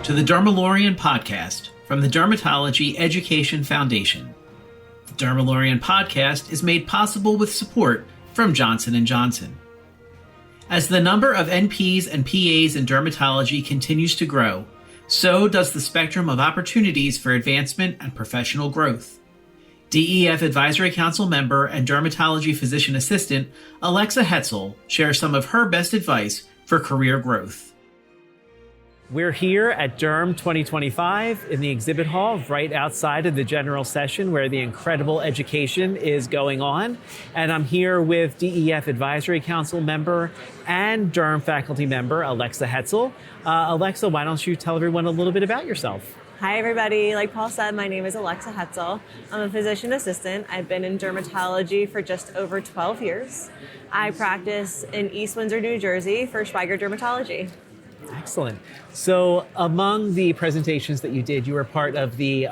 to the Dermalorian podcast from the Dermatology Education Foundation. The Dermalorian podcast is made possible with support from Johnson & Johnson. As the number of NPs and PAs in dermatology continues to grow, so does the spectrum of opportunities for advancement and professional growth. DEF Advisory Council member and dermatology physician assistant Alexa Hetzel shares some of her best advice for career growth. We're here at Derm 2025 in the exhibit hall right outside of the general session where the incredible education is going on. And I'm here with DEF Advisory Council member and Derm faculty member Alexa Hetzel. Alexa, why don't you tell everyone a little bit about yourself? Hi, everybody. Like Paul said, my name is Alexa Hetzel. I'm a physician assistant. I've been in dermatology for just over 12 years. I practice in East Windsor, New Jersey for Schweiger Dermatology. Excellent. So among the presentations that you did, you were part of the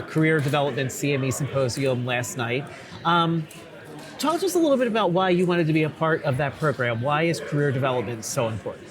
Career Development CME Symposium last night. Talk to us a little bit about why you wanted to be a part of that program. Why is career development so important?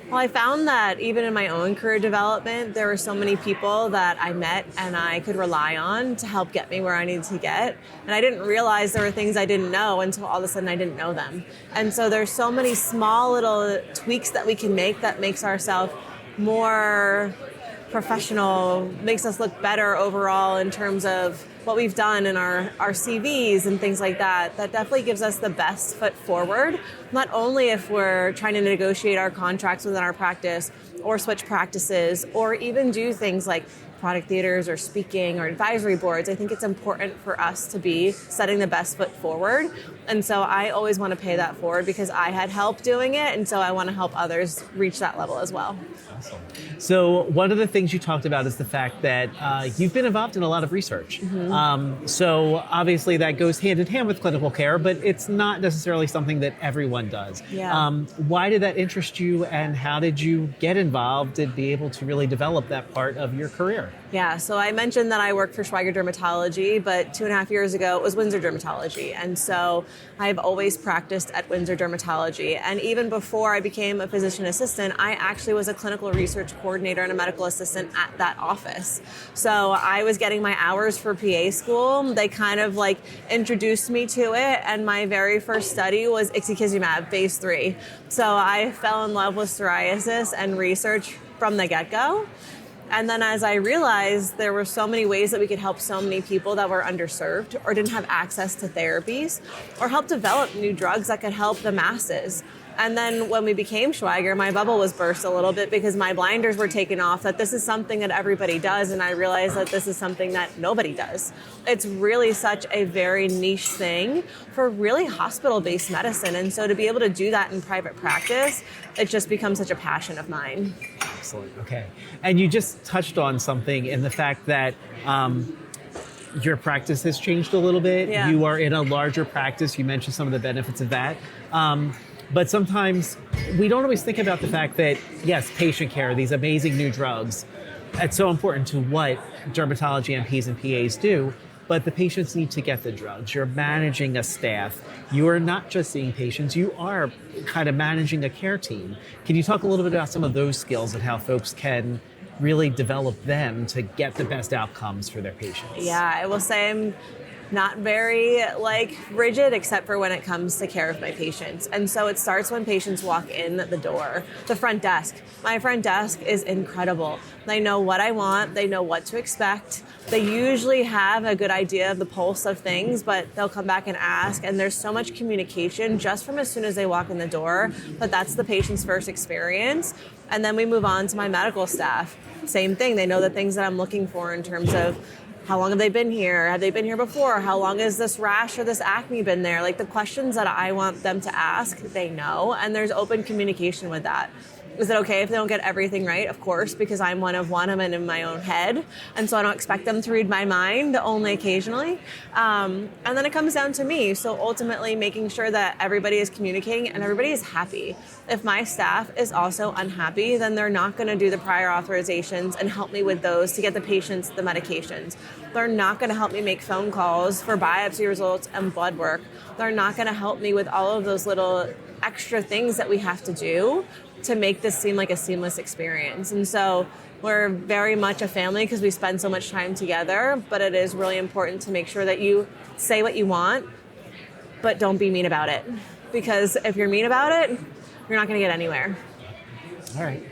Well, I found that even in my own career development, there were so many people that I met and I could rely on to help get me where I needed to get. And I didn't realize there were things I didn't know until all of a sudden I didn't know them. And so there's so many small little tweaks that we can make that makes ourselves more professional, makes us look better overall in terms of what we've done in our CVs and things like that. That definitely gives us the best foot forward, not only if we're trying to negotiate our contracts within our practice or switch practices or even do things like product theaters or speaking or advisory boards. I think it's important for us to be setting the best foot forward. And so I always want to pay that forward because I had help doing it. And so I want to help others reach that level as well. Awesome. So one of the things you talked about is the fact that you've been involved in a lot of research. Mm-hmm. So obviously that goes hand in hand with clinical care, but it's not necessarily something that everyone does. Yeah. Why did that interest you and how did you get involved and be able to really develop that part of your career? Yeah, so I mentioned that I work for Schweiger Dermatology, but 2.5 years ago it was Windsor Dermatology. And so I've always practiced at Windsor Dermatology. And even before I became a physician assistant, I actually was a clinical research coordinator and a medical assistant at that office. So I was getting my hours for PA school. They kind of like introduced me to it. And my very first study was ixekizumab, phase 3. So I fell in love with psoriasis and research from the get-go. And then as I realized there were so many ways that we could help so many people that were underserved or didn't have access to therapies or help develop new drugs that could help the masses. And then when we became Schweiger, my bubble was burst a little bit because my blinders were taken off that this is something that everybody does. And I realized that this is something that nobody does. It's really such a very niche thing for really hospital-based medicine. And so to be able to do that in private practice, it just becomes such a passion of mine. Excellent. Okay. And you just touched on something in the fact that your practice has changed a little bit. Yeah. You are in a larger practice. You mentioned some of the benefits of that. But sometimes we don't always think about the fact that, yes, patient care, these amazing new drugs, it's so important to what dermatology MPs and PAs do, but the patients need to get the drugs. You're managing a staff. You are not just seeing patients, you are kind of managing a care team. Can you talk a little bit about some of those skills and how folks can really develop them to get the best outcomes for their patients? Yeah, I will say I'm not very rigid except for when it comes to care of my patients. And so it starts when patients walk in the door. The front desk. My front desk is incredible. They know what I want. They know what to expect. They usually have a good idea of the pulse of things, but they'll come back and ask. And there's so much communication just from as soon as they walk in the door. But that's the patient's first experience. And then we move on to my medical staff. Same thing. They know the things that I'm looking for in terms of how long have they been here? Have they been here before? How long has this rash or this acne been there? Like the questions that I want them to ask, they know, and there's open communication with that. Is it okay if they don't get everything right? Of course, because I'm one of one. I'm in my own head. And so I don't expect them to read my mind, only occasionally. And then it comes down to me. So ultimately making sure that everybody is communicating and everybody is happy. If my staff is also unhappy, then they're not going to do the prior authorizations and help me with those to get the patients the medications. They're not going to help me make phone calls for biopsy results and blood work. They're not going to help me with all of those little extra things that we have to do to make this seem like a seamless experience. And so We're very much a family because we spend so much time together, but it is really important to make sure that you say what you want, but don't be mean about it. Because if you're mean about it, you're not going to get anywhere. All right.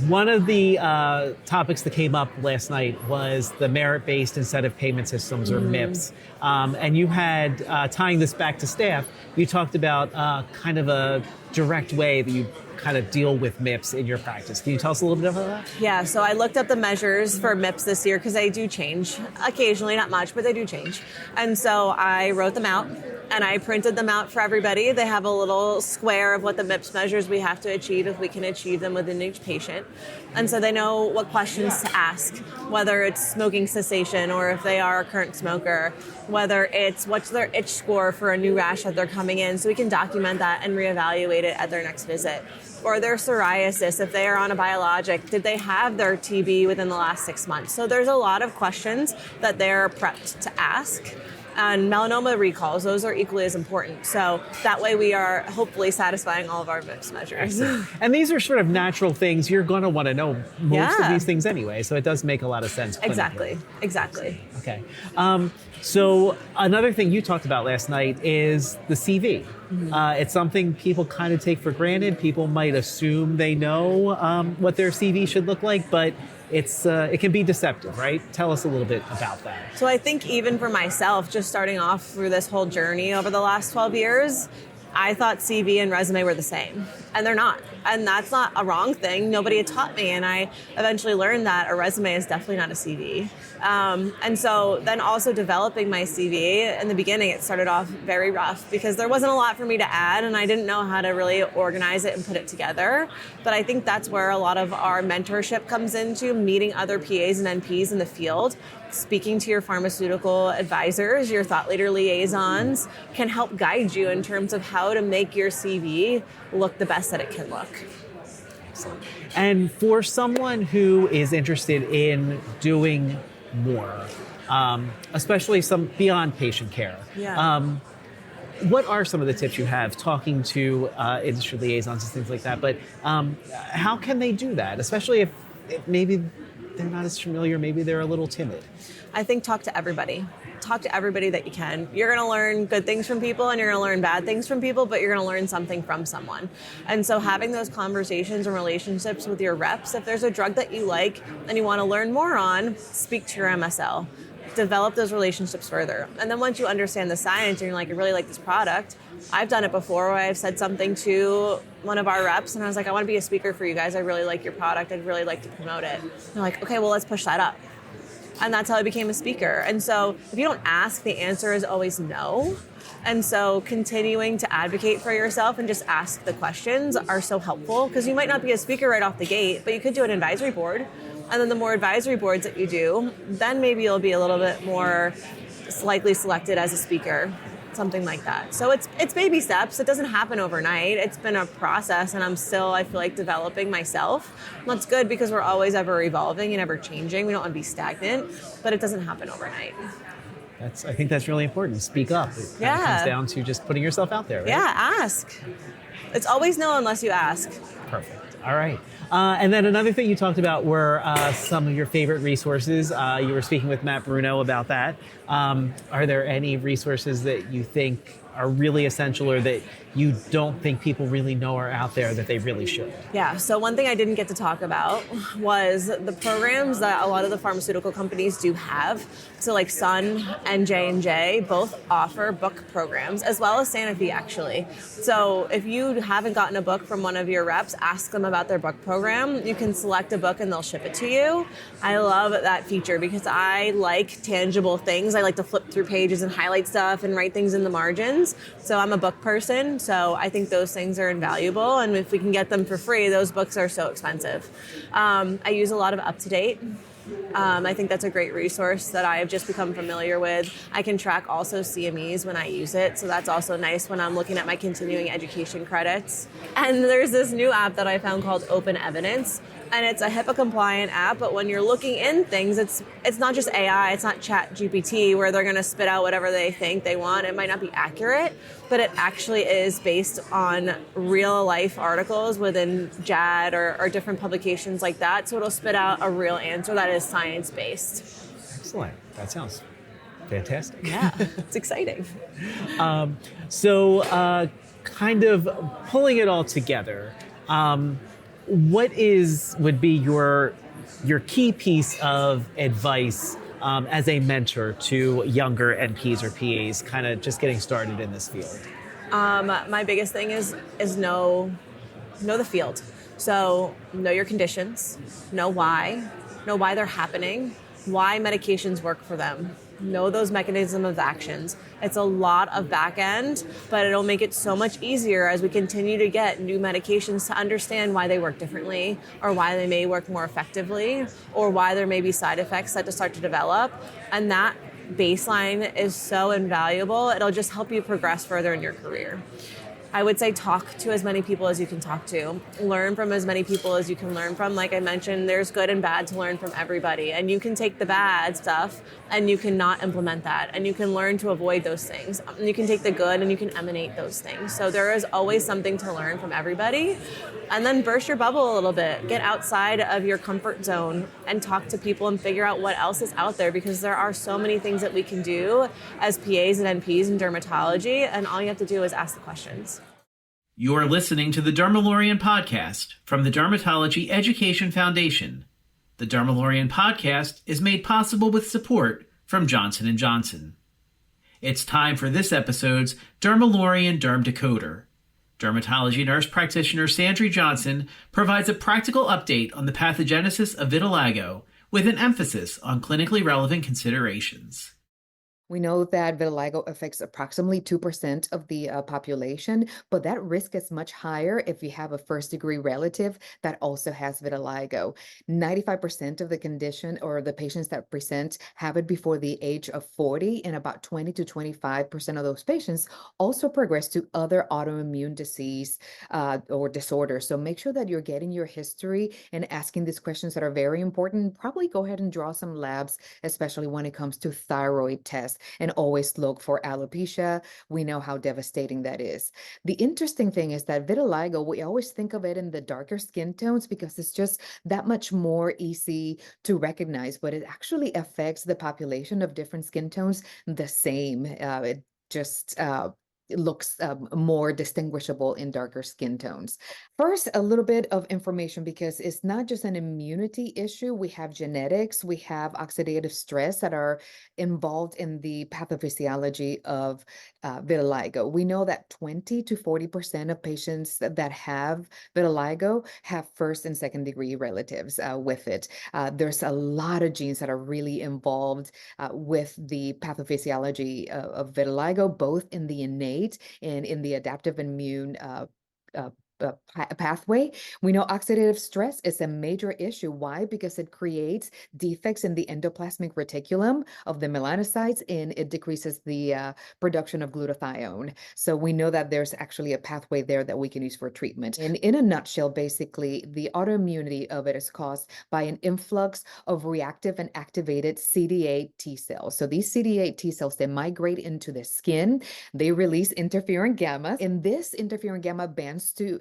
One of the topics that came up last night was the merit-based incentive payment systems, or MIPS. And you had, tying this back to staff, you talked about kind of a direct way that you kind of deal with MIPS in your practice. Can you tell us a little bit about that? Yeah, so I looked up the measures for MIPS this year because they do change occasionally, not much, but they do change. And so I wrote them out and I printed them out for everybody. They have a little square of what the MIPS measures we have to achieve if we can achieve them within each patient. And so they know what questions to ask, whether it's smoking cessation or if they are a current smoker, whether it's what's their itch score for a new rash that they're coming in, so we can document that and reevaluate it at their next visit. Or their psoriasis, if they are on a biologic, did they have their TB within the last 6 months? So there's a lot of questions that they're prepped to ask. And melanoma recalls, those are equally as important. So that way we are hopefully satisfying all of our MIPS measures. And these are sort of natural things. You're going to want to know most of these things anyway, so it does make a lot of sense clinically. Exactly. Okay. So another thing you talked about last night is the CV. It's something people kind of take for granted. People might assume they know what their CV should look like, but it can be deceptive, right? Tell us a little bit about that. So I think even for myself, just starting off through this whole journey over the last 12 years, I thought CV and resume were the same, and they're not. And that's not a wrong thing. Nobody had taught me, and I eventually learned that a resume is definitely not a CV. And so then also developing my CV, in the beginning it started off very rough because there wasn't a lot for me to add, and I didn't know how to really organize it and put it together. But I think that's where a lot of our mentorship comes into, meeting other PAs and NPs in the field. Speaking to your pharmaceutical advisors, your thought leader liaisons can help guide you in terms of how to make your CV look the best that it can look. Excellent. And for someone who is interested in doing more, especially some beyond patient care, what are some of the tips you have talking to industry liaisons and things like that? But how can they do that, especially if maybe they're not as familiar, maybe they're a little timid? I think talk to everybody. Talk to everybody that you can. You're going to learn good things from people and you're going to learn bad things from people, but you're going to learn something from someone. And so having those conversations and relationships with your reps, if there's a drug that you like and you want to learn more on, speak to your MSL. Develop those relationships further. And then once you understand the science and you're like, I really like this product, I've done it before where I've said something to one of our reps and I was like, I want to be a speaker for you guys. I really like your product. I'd really like to promote it. And they're like, okay, well, let's push that up. And that's how I became a speaker. And so if you don't ask, the answer is always no. And so continuing to advocate for yourself and just ask the questions are so helpful because you might not be a speaker right off the gate, but you could do an advisory board. And then the more advisory boards that you do, then maybe you'll be a little bit more likely selected as a speaker, something like that. So it's baby steps. It doesn't happen overnight. It's been a process, and I'm still, I feel like, developing myself. And that's good because we're always ever evolving and ever changing. We don't want to be stagnant, but it doesn't happen overnight. I think that's really important. Speak up. It kind of comes down to just putting yourself out there, right? Yeah, ask. It's always no unless you ask. Perfect. All right. And then another thing you talked about were some of your favorite resources. You were speaking with Matt Bruno about that. Are there any resources that you think are really essential or that you don't think people really know are out there that they really should? Yeah, so one thing I didn't get to talk about was the programs that a lot of the pharmaceutical companies do have. So like Sun and J&J both offer book programs, as well as Sanofi actually. So if you haven't gotten a book from one of your reps, ask them about their book program. You can select a book and they'll ship it to you. I love that feature because I like tangible things. I like to flip through pages and highlight stuff and write things in the margins. So I'm a book person. So I think those things are invaluable. And if we can get them for free, those books are so expensive. I use a lot of UpToDate. I think that's a great resource that I've just become familiar with. I can track also CMEs when I use it. So that's also nice when I'm looking at my continuing education credits. And there's this new app that I found called Open Evidence, and it's a HIPAA compliant app, but when you're looking in things, it's not just AI, it's not Chat GPT where they're going to spit out whatever they think they want. It might not be accurate, but it actually is based on real life articles within JAD or different publications like that. So it'll spit out a real answer that is science-based. Excellent. That sounds fantastic. Yeah, it's exciting. So kind of pulling it all together, what would be your key piece of advice as a mentor to younger NPs or PAs kind of just getting started in this field? My biggest thing is know the field. So know your conditions, know why they're happening, why medications work for them. Know those mechanisms of actions. It's a lot of back end, but it'll make it so much easier as we continue to get new medications to understand why they work differently, or why they may work more effectively, or why there may be side effects that start to develop. And that baseline is so invaluable. It'll just help you progress further in your career. I would say talk to as many people as you can talk to. Learn from as many people as you can learn from. Like I mentioned, there's good and bad to learn from everybody. And you can take the bad stuff and you can not implement that. And you can learn to avoid those things. And you can take the good and you can emanate those things. So there is always something to learn from everybody. And then burst your bubble a little bit. Get outside of your comfort zone and talk to people and figure out what else is out there, because there are so many things that we can do as PAs and NPs in dermatology, and all you have to do is ask the questions. You're listening to the Dermalorian podcast from the Dermatology Education Foundation. The Dermalorian podcast is made possible with support from Johnson & Johnson. It's time for this episode's Dermalorian Derm Decoder. Dermatology nurse practitioner Sandri Johnson provides a practical update on the pathogenesis of vitiligo with an emphasis on clinically relevant considerations. We know that vitiligo affects approximately 2% of the population, but that risk is much higher if you have a first-degree relative that also has vitiligo. 95% of the condition or the patients that present have it before the age of 40, and about 20 to 25% of those patients also progress to other autoimmune disease or disorders. So make sure that you're getting your history and asking these questions that are very important. Probably go ahead and draw some labs, especially when it comes to thyroid tests. And always look for alopecia. We know how devastating that is. The interesting thing is that vitiligo, we always think of it in the darker skin tones because it's just that much more easy to recognize, but it actually affects the population of different skin tones the same. It just looks more distinguishable in darker skin tones. First, a little bit of information, because it's not just an immunity issue. We have genetics, we have oxidative stress that are involved in the pathophysiology of vitiligo. We know that 20 to 40% of patients that have vitiligo have first and second degree relatives with it. There's a lot of genes that are really involved with the pathophysiology of vitiligo, both in the innate and in the adaptive immune pathway. We know oxidative stress is a major issue. Why? Because it creates defects in the endoplasmic reticulum of the melanocytes, and it decreases the production of glutathione. So we know that there's actually a pathway there that we can use for treatment. And in a nutshell, basically, the autoimmunity of it is caused by an influx of reactive and activated CD8 T cells. So these CD8 T cells, they migrate into the skin, they release interferon gamma, and this interferon gamma binds to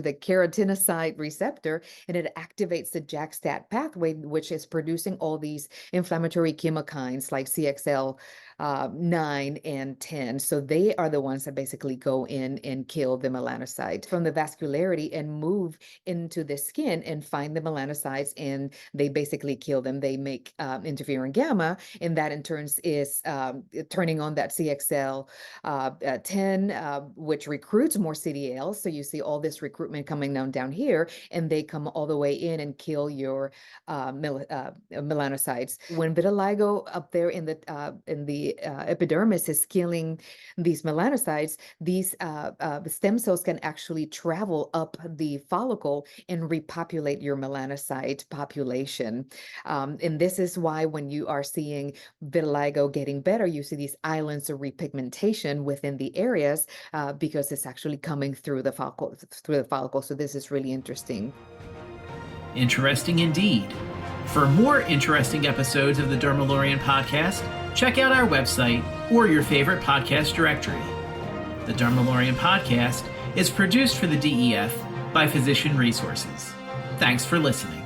the keratinocyte receptor, and it activates the JAK-STAT pathway, which is producing all these inflammatory chemokines like CXL 9 and 10. So they are the ones that basically go in and kill the melanocyte from the vascularity and move into the skin and find the melanocytes, and they basically kill them. They make interferon gamma, and that in turn is turning on that CXL 10, which recruits more CDL. So you see all this recruitment coming down here, and they come all the way in and kill your melanocytes. When vitiligo up there in the epidermis is killing these melanocytes, these stem cells can actually travel up the follicle and repopulate your melanocyte population. And this is why when you are seeing vitiligo getting better, you see these islands of repigmentation within the areas because it's actually coming through the follicle. So this is really interesting. Interesting indeed. For more interesting episodes of the Dermalorian podcast, check out our website or your favorite podcast directory. The Dermalorian podcast is produced for the DEF by Physician Resources. Thanks for listening.